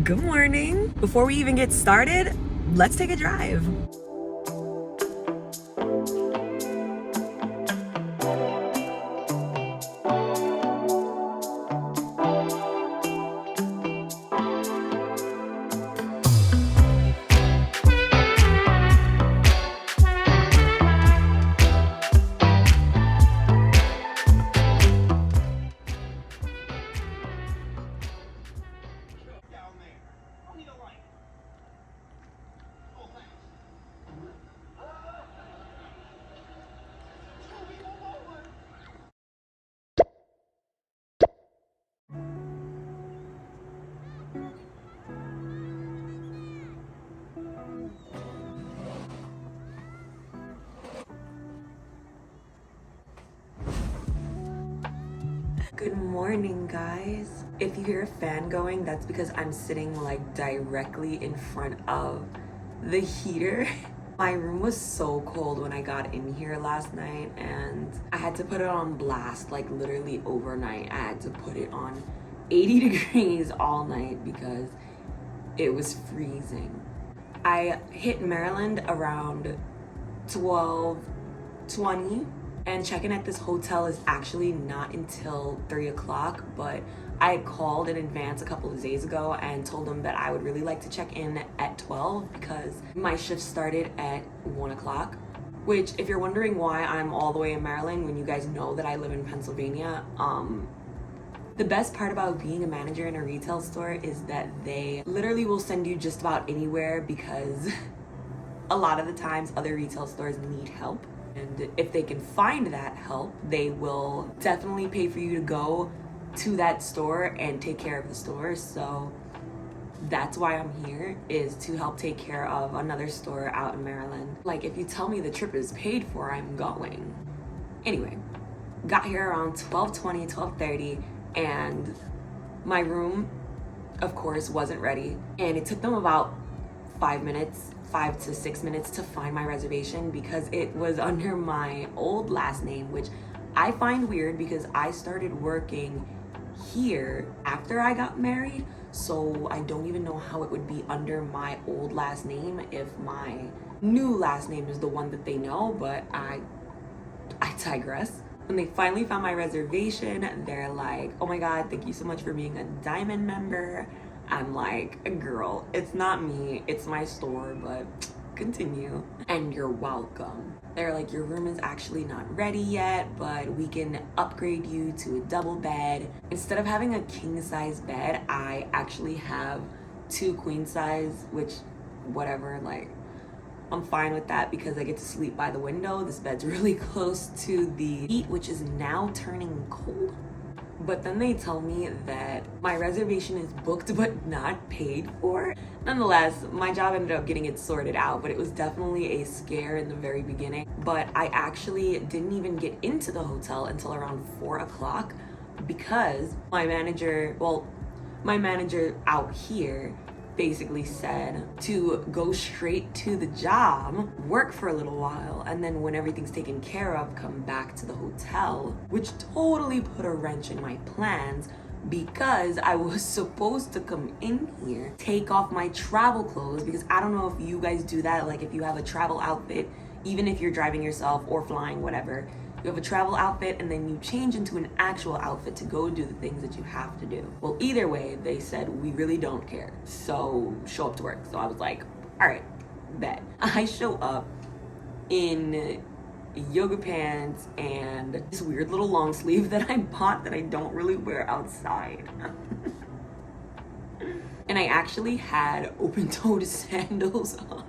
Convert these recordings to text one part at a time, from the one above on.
Good morning. Before we even get started, let's take a drive. Good morning, guys. If you hear a fan going, that's because I'm sitting like directly in front of the heater. My room was so cold when I got in here last night, and I had to put it on blast like literally overnight. I had to put it on 80 degrees all night because it was freezing. I hit Maryland around 12:20, and check-in at this hotel is actually not until 3 o'clock, but I had called in advance a couple of days ago and told them that I would really like to check in at 12 because my shift started at 1 o'clock. Which, if you're wondering why I'm all the way in Maryland when you guys know that I live in Pennsylvania, the best part about being a manager in a retail store is that they literally will send you just about anywhere because a lot of the times other retail stores need help. And if they can find that help, they will definitely pay for you to go to that store and take care of the store. So that's why I'm here, is to help take care of another store out in Maryland. Like, if you tell me the trip is paid for, I'm going. Anyway, got here around 12:20, 12:30, and my room, of course, wasn't ready. And it took them about 5 to 6 minutes to find my reservation because it was under my old last name, which I find weird because I started working here after I got married. So I don't even know how it would be under my old last name if my new last name is the one that they know, but I digress. When they finally found my reservation, they're like, "Oh my God, thank you so much for being a Diamond member." I'm like, "Girl, it's not me, it's my store, but continue. And you're welcome." They're like, "Your room is actually not ready yet, but we can upgrade you to a double bed. Instead of having a king size bed, I actually have 2 queen size," which, whatever, like, I'm fine with that because I get to sleep by the window. This bed's really close to the heat, which is now turning cold. But then they tell me that my reservation is booked but not paid for. Nonetheless, my job ended up getting it sorted out, but it was definitely a scare in the very beginning. But I actually didn't even get into the hotel until around 4 o'clock because my manager out here basically said to go straight to the job, work for a little while, and then when everything's taken care of, come back to the hotel, which totally put a wrench in my plans because I was supposed to come in here, take off my travel clothes, because I don't know if you guys do that, like if you have a travel outfit, even if you're driving yourself or flying, whatever, you have a travel outfit and then you change into an actual outfit to go do the things that you have to do. Well, either way, they said, "We really don't care, so show up to work." So I was like, all right, bet. I show up in yoga pants and this weird little long sleeve that I bought that I don't really wear outside. And I actually had open-toed sandals on.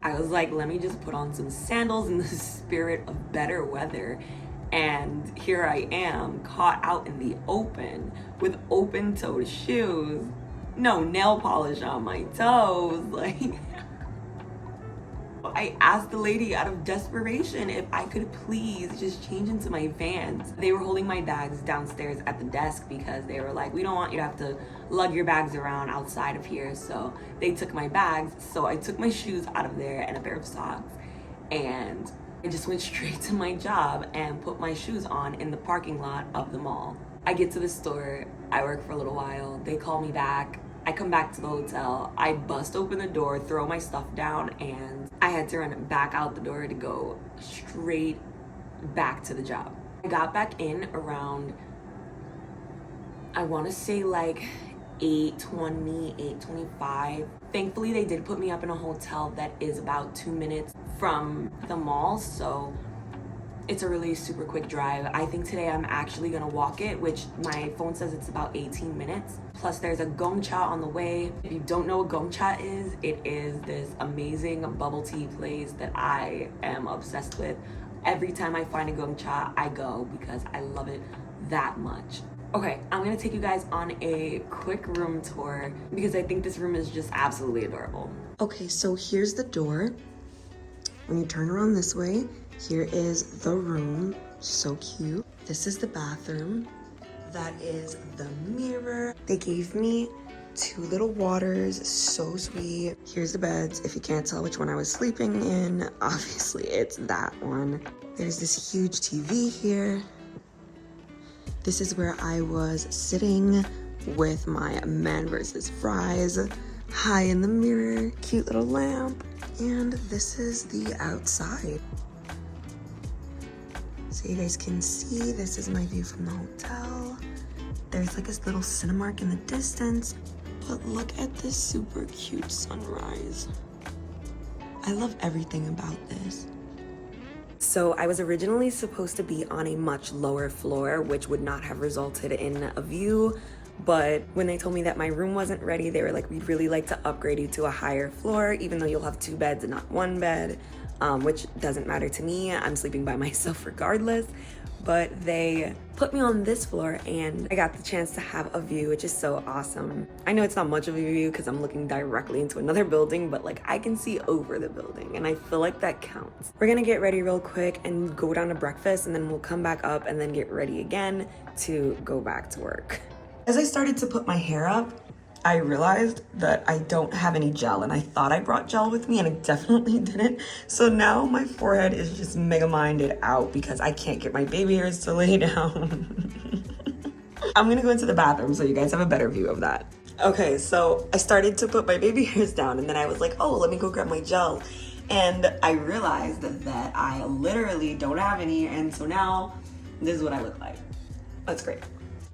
I was like, let me just put on some sandals in the spirit of better weather. And here I am, caught out in the open with open-toed shoes, no nail polish on my toes. Like, I asked the lady out of desperation if I could please just change into my Vans. They were holding my bags downstairs at the desk because they were like, "We don't want you to have to lug your bags around outside of here." So they took my bags. So I took my shoes out of there and a pair of socks, and I just went straight to my job and put my shoes on in the parking lot of the mall. I get to the store, I work for a little while, they call me back, I come back to the hotel, I bust open the door, throw my stuff down, and I had to run back out the door to go straight back to the job. I got back in around, I want to say like 8:20, 8:25. Thankfully, they did put me up in a hotel that is about 2 minutes from the mall, so it's a really super quick drive. I think today I'm actually gonna walk it, which my phone says it's about 18 minutes. Plus there's a gongcha on the way. If you don't know what gongcha is, it is this amazing bubble tea place that I am obsessed with. Every time I find a gongcha, I go because I love it that much. Okay, I'm gonna take you guys on a quick room tour because I think this room is just absolutely adorable. Okay, so here's the door. When you turn around this way, here is the room, so cute. This is the bathroom. That is the mirror. They gave me 2 little waters, so sweet. Here's the beds. If you can't tell which one I was sleeping in, obviously it's that one. There's this huge TV here. This is where I was sitting with my Man vs. Fries, high in the mirror, cute little lamp. And this is the outside. So you guys can see, this is my view from the hotel. There's like this little Cinemark in the distance, but look at this super cute sunrise. I love everything about this. So I was originally supposed to be on a much lower floor, which would not have resulted in a view. But when they told me that my room wasn't ready, they were like, we'd really like to upgrade you to a higher floor, even though you'll have 2 beds and not 1 bed, which doesn't matter to me. I'm sleeping by myself regardless. But they put me on this floor and I got the chance to have a view, which is so awesome. I know it's not much of a view because I'm looking directly into another building, but like I can see over the building and I feel like that counts. We're gonna get ready real quick and go down to breakfast, and then we'll come back up and then get ready again to go back to work. As I started to put my hair up, I realized that I don't have any gel, and I thought I brought gel with me and I definitely didn't. So now my forehead is just mega minded out because I can't get my baby hairs to lay down. I'm gonna go into the bathroom so you guys have a better view of that. Okay, so I started to put my baby hairs down and then I was like, oh, let me go grab my gel. And I realized that I literally don't have any, and so now this is what I look like. That's great.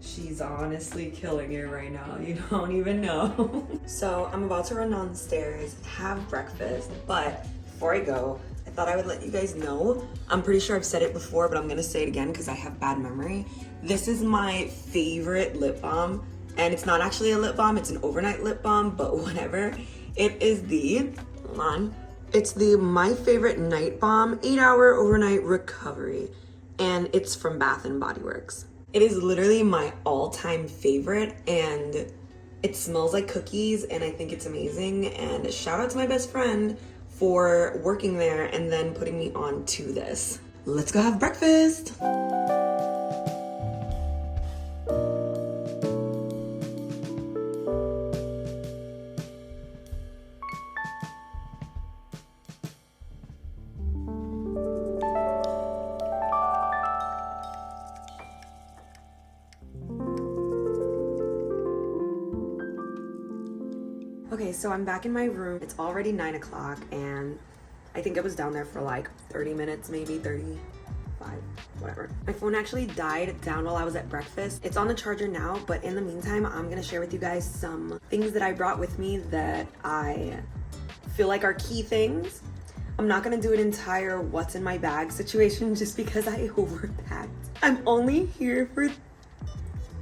She's honestly killing it right now. You don't even know. So I'm about to run downstairs, have breakfast, but before I go, I thought I would let you guys know. I'm pretty sure I've said it before, but I'm gonna say it again because I have bad memory. This is my favorite lip balm, and it's not actually a lip balm, it's an overnight lip balm, but whatever. It is the, hold on. It's the My Favorite Night Balm 8-Hour Overnight Recovery, and it's from Bath & Body Works. It is literally my all-time favorite, and it smells like cookies, and I think it's amazing. And shout out to my best friend for working there and then putting me on to this. Let's go have breakfast. Okay, so I'm back in my room. It's already 9 o'clock and I think I was down there for like 30 minutes, maybe 35, whatever. My phone actually died down while I was at breakfast. It's on the charger now, but in the meantime, I'm gonna share with you guys some things that I brought with me that I feel like are key things. I'm not gonna do an entire what's in my bag situation just because I overpacked. I'm only here for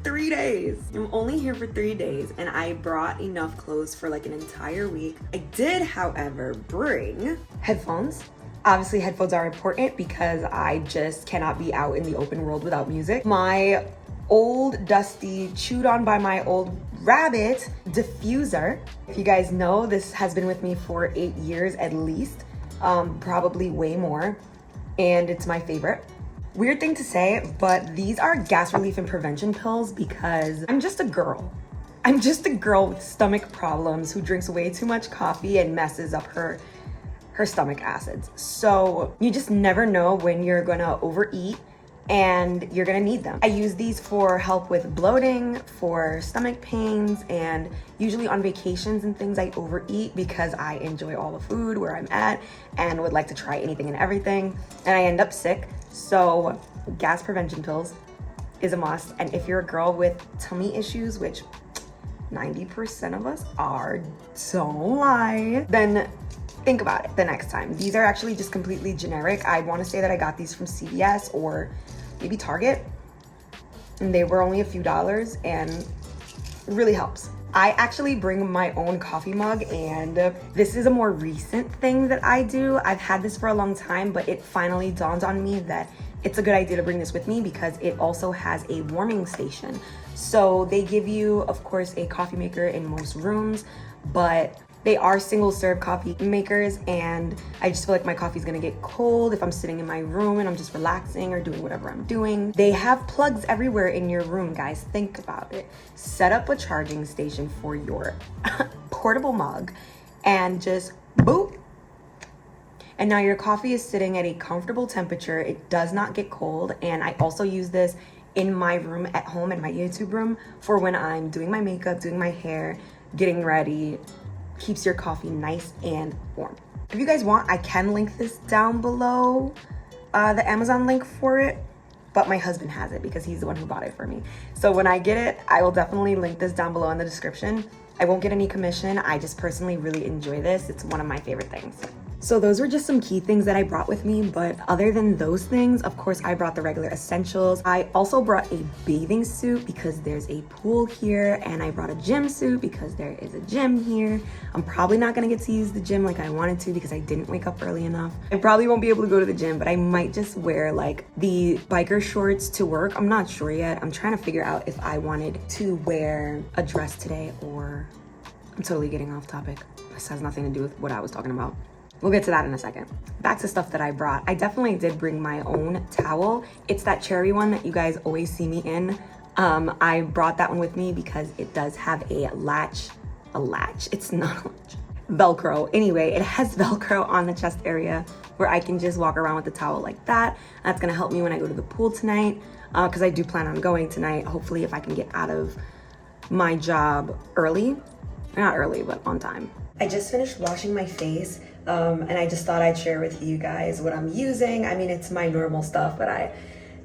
3 days. I'm only here for 3 days and I brought enough clothes for like an entire week. I did, however, bring headphones. Obviously headphones are important because I just cannot be out in the open world without music. My old dusty, chewed on by my old rabbit, diffuser. If you guys know, this has been with me for 8 years at least, probably way more, and it's my favorite. Weird thing to say, but these are gas relief and prevention pills because I'm just a girl. I'm just a girl with stomach problems who drinks way too much coffee and messes up her stomach acids. So you just never know when you're gonna overeat and you're gonna need them. I use these for help with bloating, for stomach pains, and usually on vacations and things I overeat because I enjoy all the food where I'm at and would like to try anything and everything, and I end up sick. So gas prevention pills is a must. And if you're a girl with tummy issues, which 90% of us are, don't lie, then think about it the next time. These are actually just completely generic. I want to say that I got these from CVS or maybe Target, and they were only a few dollars, and it really helps. I actually bring my own coffee mug, and this is a more recent thing that I do. I've had this for a long time, but it finally dawned on me that it's a good idea to bring this with me because it also has a warming station. So they give you, of course, a coffee maker in most rooms, but they are single serve coffee makers, and I just feel like my coffee's gonna get cold if I'm sitting in my room and I'm just relaxing or doing whatever I'm doing. They have plugs everywhere in your room, guys. Think about it. Set up a charging station for your portable mug and just boop. And now your coffee is sitting at a comfortable temperature. It does not get cold. And I also use this in my room at home, in my YouTube room, for when I'm doing my makeup, doing my hair, getting ready. Keeps your coffee nice and warm. If you guys want, I can link this down below, the Amazon link for it, but my husband has it because he's the one who bought it for me. So when I get it, I will definitely link this down below in the description. I won't get any commission. I just personally really enjoy this. It's one of my favorite things. So those were just some key things that I brought with me, but other than those things, of course, I brought the regular essentials. I also brought a bathing suit because there's a pool here, and I brought a gym suit because there is a gym here. I'm probably not gonna get to use the gym like I wanted to because I didn't wake up early enough. I probably won't be able to go to the gym, but I might just wear like the biker shorts to work. I'm not sure yet. I'm trying to figure out if I wanted to wear a dress today or... I'm totally getting off topic. This has nothing to do with what I was talking about. We'll get to that in a second. Back to stuff that I brought. I definitely did bring my own towel. It's that cherry one that you guys always see me in. I brought that one with me because it does have a latch. It's not a latch. Velcro. Anyway, it has Velcro on the chest area where I can just walk around with the towel like that. That's gonna help me when I go to the pool tonight, because I do plan on going tonight. Hopefully if I can get out of my job early. Not early, but on time. I just finished washing my face. And I just thought I'd share with you guys what I'm using. I mean, it's my normal stuff, but I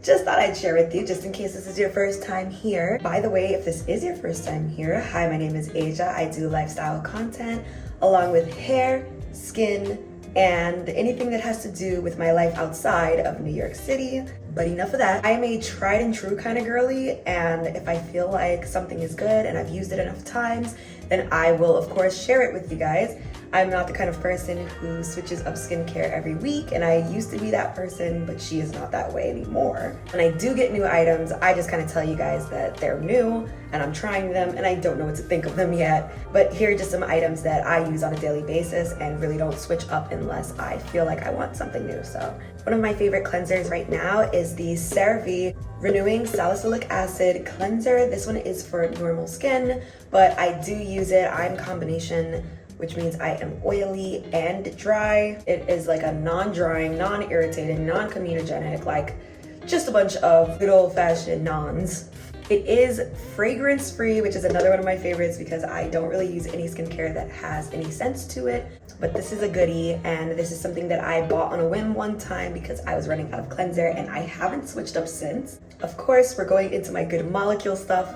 just thought I'd share with you just in case this is your first time here. By the way, if this is your first time here, hi, my name is Asia. I do lifestyle content along with hair, skin, and anything that has to do with my life outside of New York City. But enough of that. I'm a tried and true kind of girly, and if I feel like something is good and I've used it enough times, then I will of course share it with you guys. I'm not the kind of person who switches up skincare every week, and I used to be that person, but she is not that way anymore. When I do get new items, I just kind of tell you guys that they're new and I'm trying them and I don't know what to think of them yet. But here are just some items that I use on a daily basis and really don't switch up unless I feel like I want something new. So one of my favorite cleansers right now is the CeraVe Renewing Salicylic Acid Cleanser. This one is for normal skin, but I do use it. I'm combination, which means I am oily and dry. It is like a non-drying, non-irritating, non-comedogenic, like just a bunch of good old-fashioned nons. It is fragrance-free, which is another one of my favorites because I don't really use any skincare that has any scents to it. But this is a goodie, and this is something that I bought on a whim one time because I was running out of cleanser, and I haven't switched up since. Of course, we're going into my Good Molecule stuff,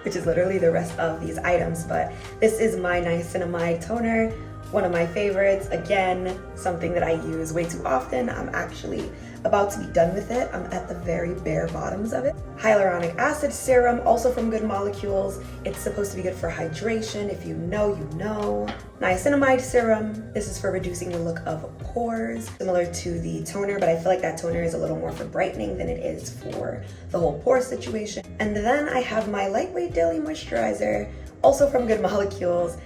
which is literally the rest of these items, but this is my niacinamide toner, one of my favorites. Again, something that I use way too often. I'm actually about to be done with it. I'm at the very bare bottoms of it. Hyaluronic acid serum, also from Good Molecules. It's supposed to be good for hydration. If you know, you know. Niacinamide serum. This is for reducing the look of pores, similar to the toner, but I feel like that toner is a little more for brightening than it is for the whole pore situation. And then I have my lightweight daily moisturizer, also from Good Molecules.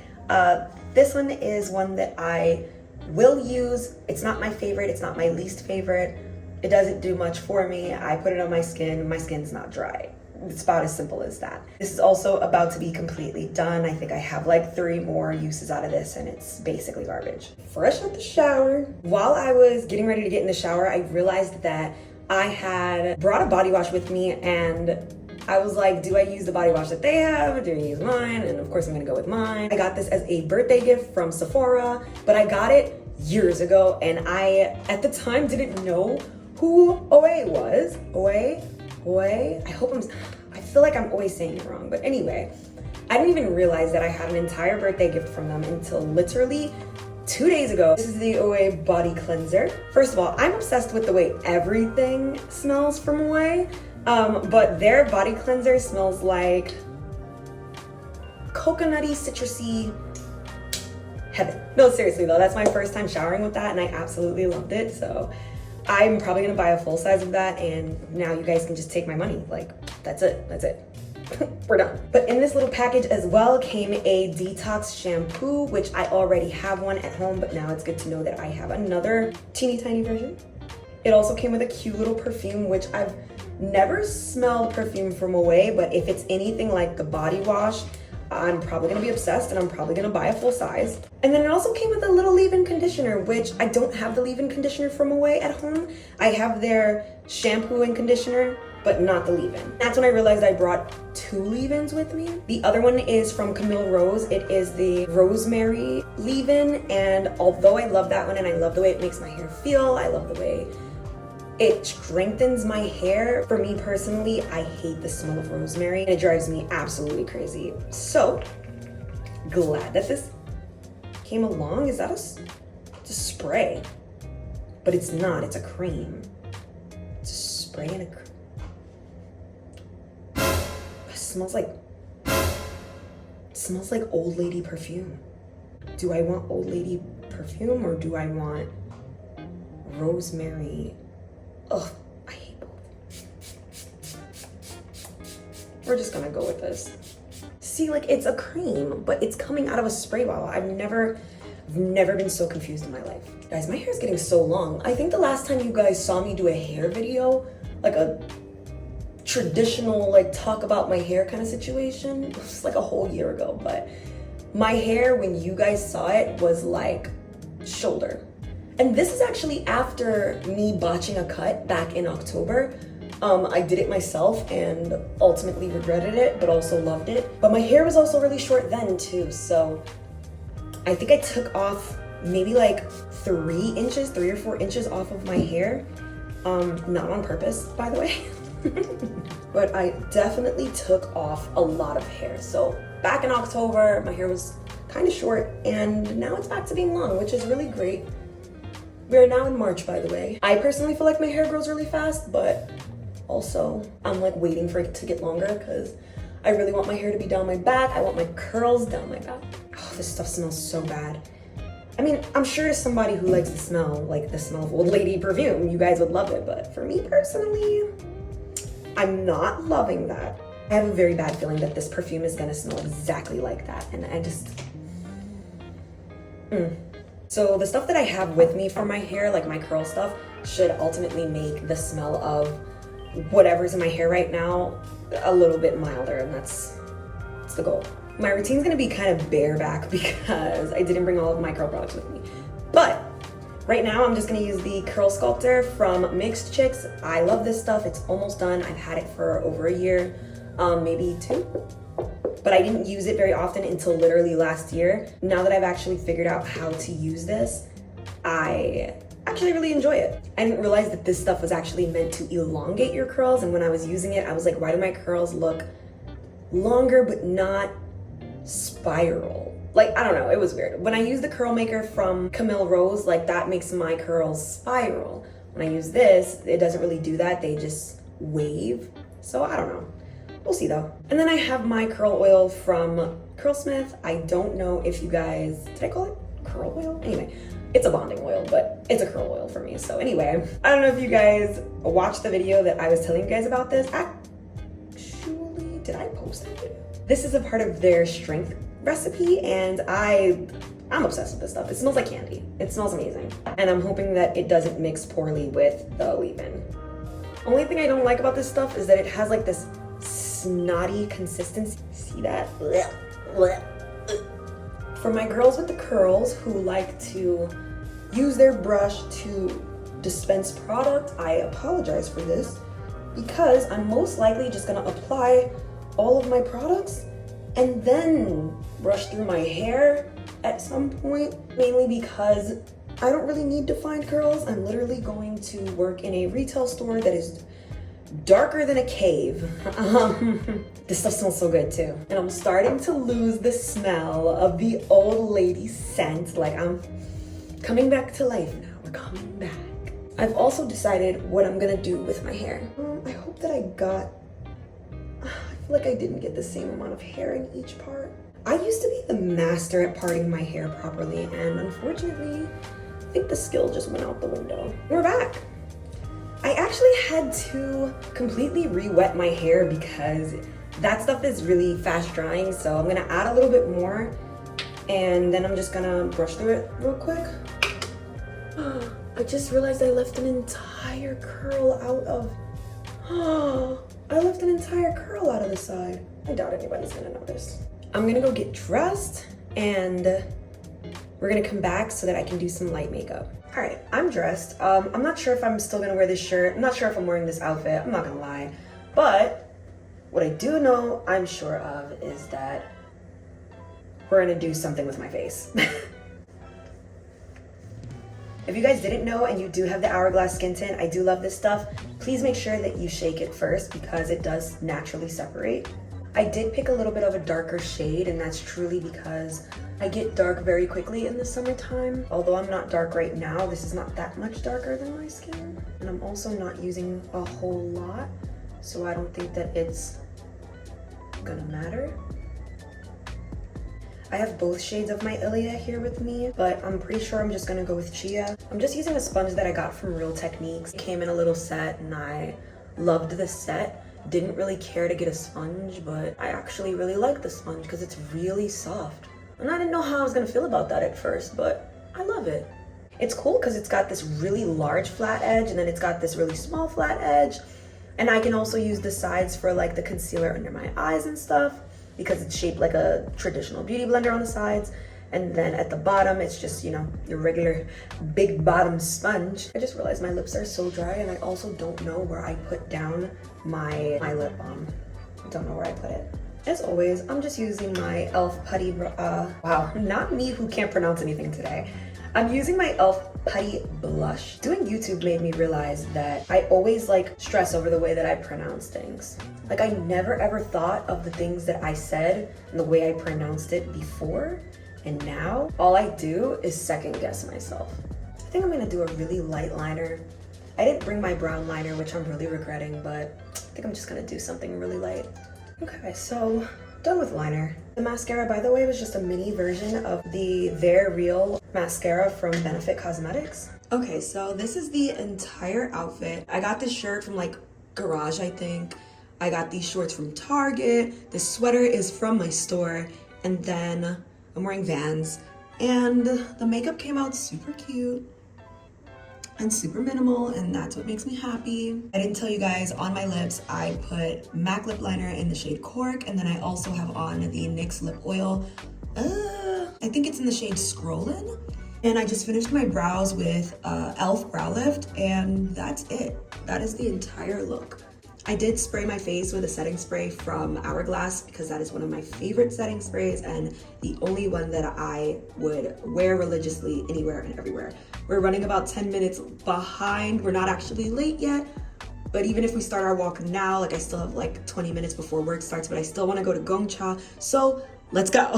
This one is one that I will use. It's not my favorite, it's not my least favorite. It doesn't do much for me. I put it on my skin's not dry. It's about as simple as that. This is also about to be completely done. I think I have like 3 more uses out of this, and it's basically garbage. Fresh out the shower. While I was getting ready to get in the shower, I realized that I had brought a body wash with me and I was like, do I use the body wash that they have or do I use mine? And of course I'm gonna go with mine. I got this as a birthday gift from Sephora, but I got it years ago and I, at the time, didn't know who Oe was. Oe? I feel like I'm always saying it wrong, but anyway, I didn't even realize that I had an entire birthday gift from them until literally 2 days ago. This is the Oe body cleanser. First of all, I'm obsessed with the way everything smells from Oe, but their body cleanser smells like coconutty, citrusy heaven. No, seriously though, that's my first time showering with that and I absolutely loved it. So I'm probably gonna buy a full size of that and now you guys can just take my money. Like, that's it. We're done. But in this little package as well came a detox shampoo, which I already have one at home, but now it's good to know that I have another teeny tiny version. It also came with a cute little perfume, which I've never smelled perfume from Oe, but if it's anything like the body wash, I'm probably gonna be obsessed and I'm probably gonna buy a full size. And then it also came with a little leave-in conditioner, which I don't have the leave-in conditioner from Oe at home. I have their shampoo and conditioner, but not the leave-in. That's when I realized I brought 2 leave-ins with me. The other one is from Camille Rose. It is the rosemary leave-in, and although I love that one and I love the way it makes my hair feel, I love the way it strengthens my hair. For me personally, I hate the smell of rosemary and it drives me absolutely crazy. So, glad that this came along. Is that it's a spray? But it's not, it's a cream. It's a spray and a cream. It smells like old lady perfume. Do I want old lady perfume or do I want rosemary? Ugh, I hate both. We're just gonna go with this. See, like, it's a cream, but it's coming out of a spray bottle. I've never been so confused in my life. Guys, my hair is getting so long. I think the last time you guys saw me do a hair video, like a traditional, like, talk about my hair kind of situation, it was like a whole year ago, but my hair, when you guys saw it, was like shoulder. And this is actually after me botching a cut back in October. I did it myself and ultimately regretted it, but also loved it. But my hair was also really short then too, so I think I took off maybe like 3 or 4 inches off of my hair. Not on purpose, by the way. But I definitely took off a lot of hair. So back in October, my hair was kind of short and now it's back to being long, which is really great. We are now in March, by the way. I personally feel like my hair grows really fast, but also I'm like waiting for it to get longer because I really want my hair to be down my back. I want my curls down my back. Oh, this stuff smells so bad. I mean, I'm sure to somebody who likes the smell, like the smell of old lady perfume, you guys would love it, but for me personally, I'm not loving that. I have a very bad feeling that this perfume is gonna smell exactly like that, and I just, So the stuff that I have with me for my hair, like my curl stuff, should ultimately make the smell of whatever's in my hair right now a little bit milder, and that's the goal. My routine's gonna be kind of bareback because I didn't bring all of my curl products with me. But right now I'm just gonna use the Curl Sculptor from Mixed Chicks. I love this stuff, it's almost done. I've had it for over a year, maybe 2. But I didn't use it very often until literally last year. Now that I've actually figured out how to use this, I actually really enjoy it. I didn't realize that this stuff was actually meant to elongate your curls, and when I was using it, I was like, why do my curls look longer but not spiral? Like, I don't know, it was weird. When I use the curl maker from Camille Rose, like that makes my curls spiral. When I use this, it doesn't really do that, they just wave. So I don't know. We'll see though. And then I have my curl oil from Curlsmith. I don't know if you guys, did I call it curl oil? Anyway, it's a bonding oil, but it's a curl oil for me. So anyway, I don't know if you guys watched the video that I was telling you guys about this. Actually, did I post that video? This is a part of their strength recipe and I'm obsessed with this stuff. It smells like candy. It smells amazing. And I'm hoping that it doesn't mix poorly with the leave-in. Only thing I don't like about this stuff is that it has like this snotty consistency. See that? For my girls with the curls who like to use their brush to dispense product. I apologize for this because I'm most likely just gonna apply all of my products and then brush through my hair at some point, mainly because I don't really need defined curls. I'm literally going to work in a retail store that is darker than a cave. This stuff smells so good too. And I'm starting to lose the smell of the old lady scent. Like, I'm coming back to life now. We're coming back. I've also decided what I'm gonna do with my hair. I hope that I feel like I didn't get the same amount of hair in each part. I used to be the master at parting my hair properly, and unfortunately, I think the skill just went out the window. We're back. I actually had to completely re-wet my hair because that stuff is really fast drying, so I'm gonna add a little bit more and then I'm just gonna brush through it real quick. I just realized I left an entire curl out of, I left an entire curl out of the side. I doubt anybody's gonna notice. I'm gonna go get dressed and we're gonna come back so that I can do some light makeup. All right, I'm dressed. I'm not sure if I'm still gonna wear this shirt. I'm not sure if I'm wearing this outfit, I'm not gonna lie. But what I do know I'm sure of is that we're gonna do something with my face. If you guys didn't know and you do have the Hourglass skin tint, I do love this stuff. Please make sure that you shake it first because it does naturally separate. I did pick a little bit of a darker shade, and that's truly because I get dark very quickly in the summertime. Although I'm not dark right now, this is not that much darker than my skin. And I'm also not using a whole lot, so I don't think that it's gonna matter. I have both shades of my Ilia here with me, but I'm pretty sure I'm just gonna go with Chia. I'm just using a sponge that I got from Real Techniques. It came in a little set and I loved the set. Didn't really care to get a sponge, but I actually really like the sponge because it's really soft. And I didn't know how I was gonna feel about that at first, but I love it. It's cool because it's got this really large flat edge and then it's got this really small flat edge. And I can also use the sides for like the concealer under my eyes and stuff because it's shaped like a traditional beauty blender on the sides. And then at the bottom, it's just, you know, your regular big bottom sponge. I just realized my lips are so dry and I also don't know where I put down my lip balm. I don't know where I put it. As always, I'm just using my e.l.f. Putty, wow, not me who can't pronounce anything today. I'm using my e.l.f. Putty blush. Doing YouTube made me realize that I always like stress over the way that I pronounce things. Like, I never ever thought of the things that I said and the way I pronounced it before. And now all I do is second guess myself. I think I'm gonna do a really light liner. I didn't bring my brown liner, which I'm really regretting, but I think I'm just gonna do something really light. Okay, so done with liner. The mascara, by the way, was just a mini version of the They're Real mascara from Benefit Cosmetics. Okay, so this is the entire outfit. I got this shirt from like Garage, I think. I got these shorts from Target. This sweater is from my store. And then I'm wearing Vans. And the makeup came out super cute and super minimal, and that's what makes me happy. I didn't tell you guys, on my lips, I put MAC lip liner in the shade Cork, and then I also have on the NYX lip oil. I think it's in the shade Scrollin'. And I just finished my brows with e.l.f. Brow Lift, and that's it. That is the entire look. I did spray my face with a setting spray from Hourglass because that is one of my favorite setting sprays and the only one that I would wear religiously anywhere and everywhere. We're running about 10 minutes behind. We're not actually late yet, but even if we start our walk now, like I still have like 20 minutes before work starts, but I still want to go to Gongcha. So let's go.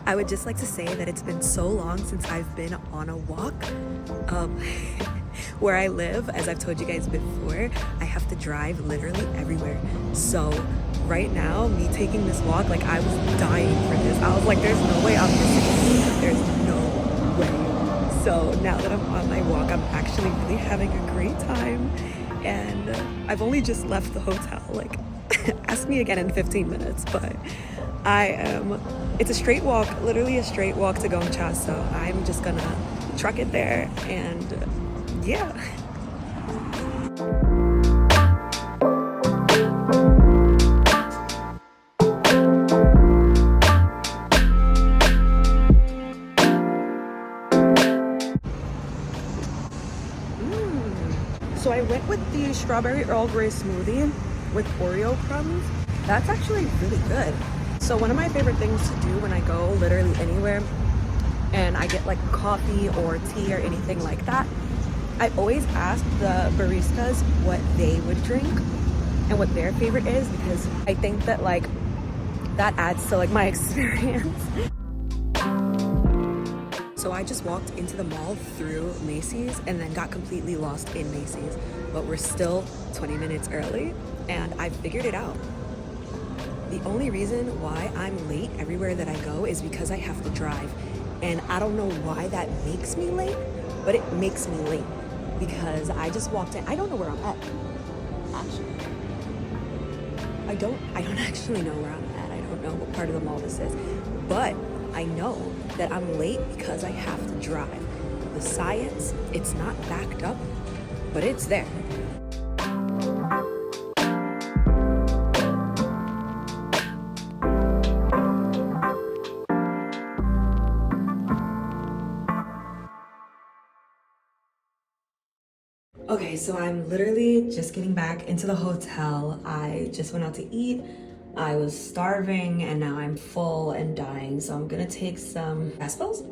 I would just like to say that it's been so long since I've been on a walk. Where I live, as I've told you guys before, I have to drive literally everywhere. So right now, me taking this walk, like I was dying for this. I was like, there's no way I'm missing this. There's no way. So now that I'm on my walk, I'm actually really having a great time. And I've only just left the hotel. Like, ask me again in 15 minutes, but it's a straight walk, literally a straight walk to Gongcha, so I'm just gonna truck it there and yeah. I went with the strawberry Earl Grey smoothie with Oreo crumbs. That's actually really good. So one of my favorite things to do when I go literally anywhere and I get like coffee or tea or anything like that, I always ask the baristas what they would drink and what their favorite is, because I think that like that adds to like my experience. So I just walked into the mall through Macy's and then got completely lost in Macy's, but we're still 20 minutes early and I figured it out. The only reason why I'm late everywhere that I go is because I have to drive, and I don't know why that makes me late, but it makes me late because I just walked in. I don't know where I'm at, actually. I don't actually know where I'm at. I don't know what part of the mall this is, but I know that I'm late because I have to drive. The science, it's not backed up, but it's there. Okay, so I'm literally just getting back into the hotel. I just went out to eat. I was starving and now I'm full and dying, so I'm gonna take some Aspels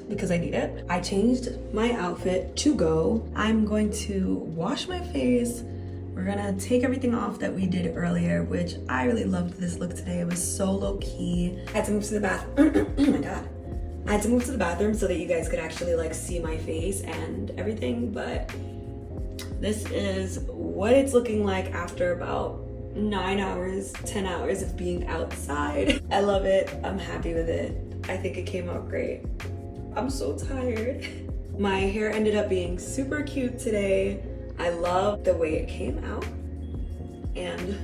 because I need it. I changed my outfit to go. I'm going to wash my face. We're gonna take everything off that we did earlier, which I really loved this look today. It was so low key. I had to move to the bathroom. Oh my God. I had to move to the bathroom so that you guys could actually like see my face and everything, but this is what it's looking like after about 9 hours, 10 hours of being outside. I love it. I'm happy with it. I think it came out great. I'm so tired. My hair ended up being super cute today. I love the way it came out. And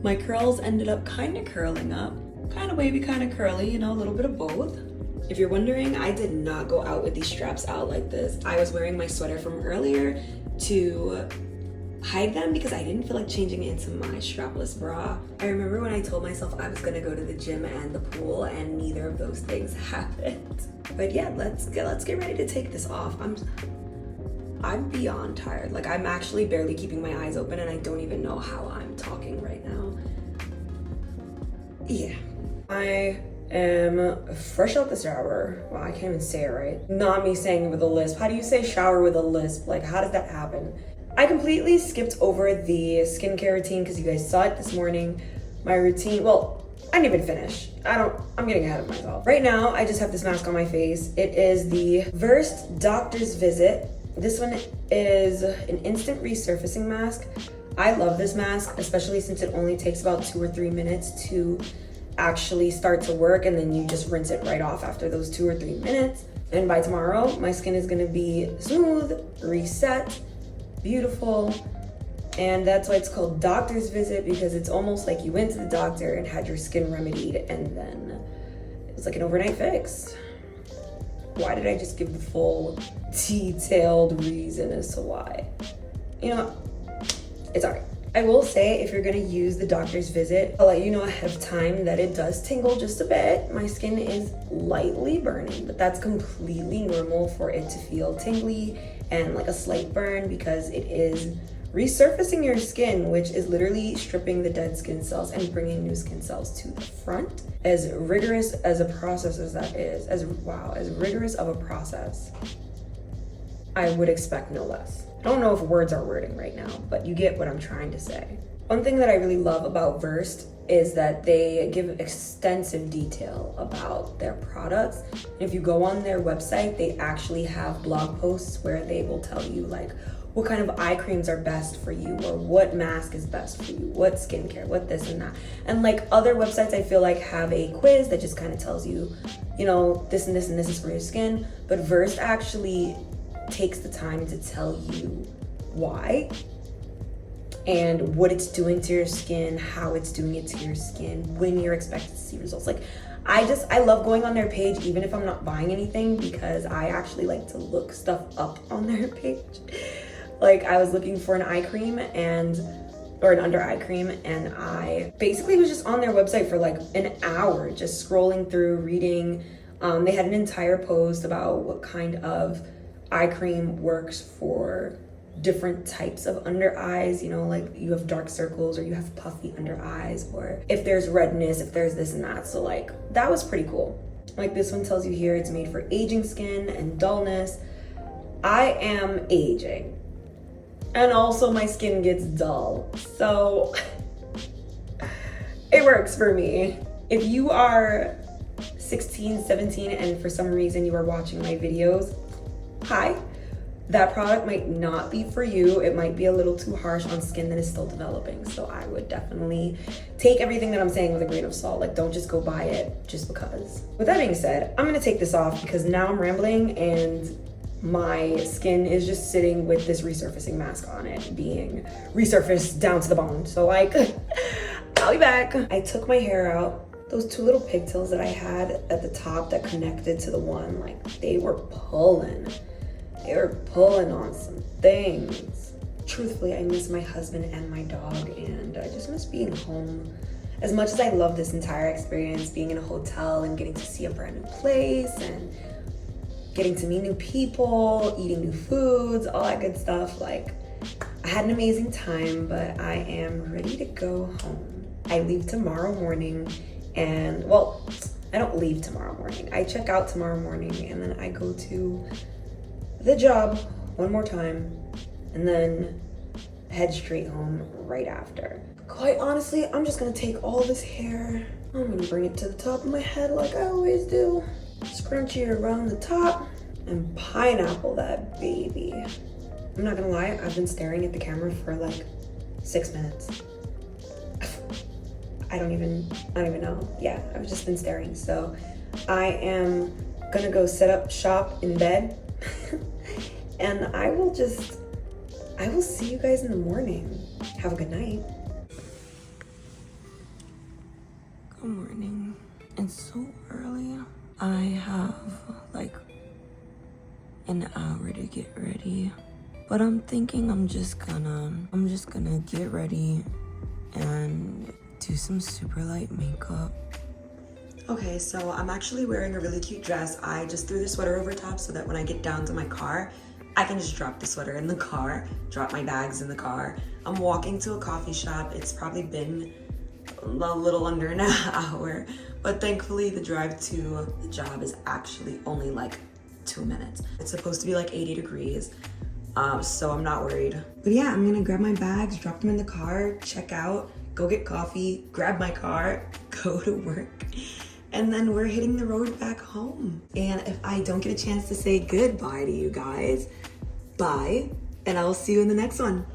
my curls ended up kind of curling up. Kind of wavy, kind of curly, you know, a little bit of both. If you're wondering, I did not go out with these straps out like this. I was wearing my sweater from earlier to hide them because I didn't feel like changing into my strapless bra. I remember when I told myself I was gonna go to the gym and the pool, and neither of those things happened. But yeah, let's get ready to take this off. I'm beyond tired. Like, I'm actually barely keeping my eyes open and I don't even know how I'm talking right now. Yeah. I am fresh out the shower. Wow, I can't even say it right. Not me saying it with a lisp. How do you say shower with a lisp? Like, how does that happen? I completely skipped over the skincare routine because you guys saw it this morning. My routine, well, I didn't even finish. I'm getting ahead of myself. Right now, I just have this mask on my face. It is the Versed Doctor's Visit. This one is an instant resurfacing mask. I love this mask, especially since it only takes about 2 or 3 minutes to actually start to work, and then you just rinse it right off after those 2 or 3 minutes. And by tomorrow, my skin is gonna be smooth, reset, beautiful. And that's why it's called Doctor's Visit, because it's almost like you went to the doctor and had your skin remedied, and then it was like an overnight fix. Why did I just give the full detailed reason as to why? You know, it's all right. I will say, if you're gonna use the Doctor's Visit, I'll let you know ahead of time that it does tingle just a bit. My skin is lightly burning, but that's completely normal for it to feel tingly and like a slight burn, because it is resurfacing your skin, which is literally stripping the dead skin cells and bringing new skin cells to the front. As rigorous as a process as that is, as rigorous of a process, I would expect no less. I don't know if words are wording right now, but you get what I'm trying to say. One thing that I really love about Versed is that they give extensive detail about their products. And if you go on their website, they actually have blog posts where they will tell you like what kind of eye creams are best for you, or what mask is best for you, what skincare, what this and that. And like other websites, I feel like have a quiz that just kind of tells you, you know, this and this and this is for your skin. But Versed actually takes the time to tell you why and what it's doing to your skin, how it's doing it to your skin, when you're expected to see results. Like, I love going on their page even if I'm not buying anything, because I actually like to look stuff up on their page. Like, I was looking for an eye cream or an under eye cream, and I basically was just on their website for like an hour, just scrolling through, reading. They had an entire post about what kind of eye cream works for different types of under eyes, you know, like you have dark circles or you have puffy under eyes, or if there's redness, if there's this and that. So like that was pretty cool. Like this one tells you here it's made for aging skin and dullness. I am aging, and also my skin gets dull, so it works for me. If you are 16, 17 and for some reason you are watching my videos, hi, that product might not be for you. It might be a little too harsh on skin that is still developing. So I would definitely take everything that I'm saying with a grain of salt. Like, don't just go buy it just because. With that being said, I'm gonna take this off because now I'm rambling and my skin is just sitting with this resurfacing mask on it, being resurfaced down to the bone. So like, I'll be back. I took my hair out. Those two little pigtails that I had at the top that connected to the one, like they were pulling. They were pulling on some things. Truthfully, I miss my husband and my dog, and I just miss being home. As much as I love this entire experience, being in a hotel and getting to see a brand new place and getting to meet new people, eating new foods, all that good stuff, like I had an amazing time, but I am ready to go home. I leave tomorrow morning, and well, I don't leave tomorrow morning. I check out tomorrow morning and then I go to the job one more time and then head straight home right after. Quite honestly, I'm just gonna take all this hair, I'm gonna bring it to the top of my head like I always do, scrunch it around the top and pineapple that baby. I'm not gonna lie, I've been staring at the camera for like 6 minutes. I don't even know. Yeah, I've just been staring. So I am gonna go set up shop in bed and I will see you guys in the morning. Have a good night. Good morning. It's so early. I have like an hour to get ready, but I'm thinking I'm just gonna get ready and do some super light makeup. Okay, so I'm actually wearing a really cute dress. I just threw the sweater over top so that when I get down to my car, I can just drop the sweater in the car, drop my bags in the car. I'm walking to a coffee shop. It's probably been a little under an hour, but thankfully the drive to the job is actually only like 2 minutes. It's supposed to be like 80 degrees, so I'm not worried. But yeah, I'm gonna grab my bags, drop them in the car, check out, go get coffee, grab my car, go to work, and then we're hitting the road back home. And if I don't get a chance to say goodbye to you guys, bye, and I'll see you in the next one.